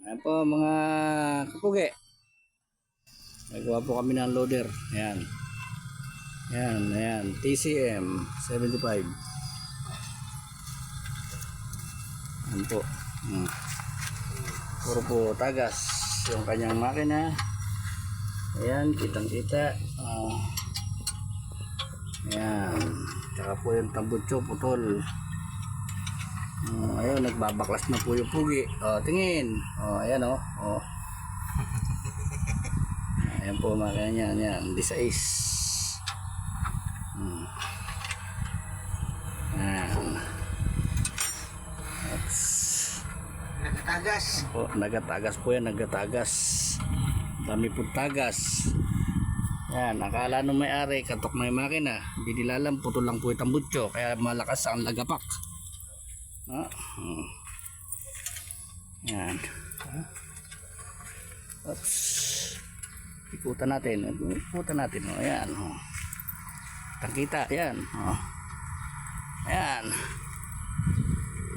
Ayan po mga kapugi. Nagawa po kami ng loader. Ayan. Ayan, ayan. TCM 75. Ayan po. Puro po tagas yung kanyang makina. Ayan, kitang kita. Ayan. Tsaka po yung tambutso putol. Ayun, nagbabaklas na po yung pugi. Tingin. Ayan ayan po makina niya. Ayan, di sa is. Ayan. Oops. Nagatagas. Nagatagas po yan, nagatagas. Dami po tagas. Yan, akala nung may-ari, katok na yung makina. Hindi nila alam, putol lang po yung tambutso. Kaya malakas ang lagapak. Yan. Oops. Ikutan natin. Ayan. Tangkita. Ayan. Ayan.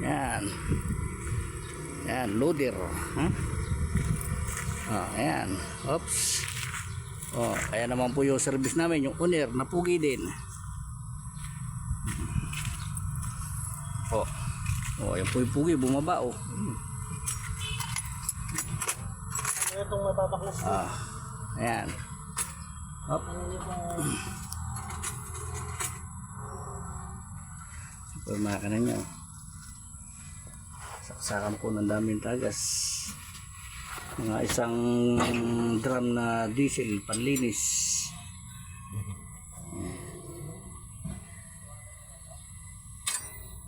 Ayan. Ayan. Loader. Ayan. Oops. Kaya naman po yung service namin, yung owner, napugi din. Yan po yung pugi, bumaba Itong mababaklas. Ayan. Hop. Super makina nyo. Saksakan po ng daming tagas. Mga isang drum na diesel panlinis.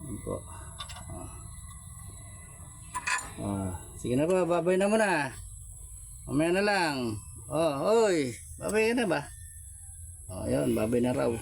Ayan po. Sige na ba, babay na muna. Mamaya na lang. Oy, babay na ba? Yun, babay na raw.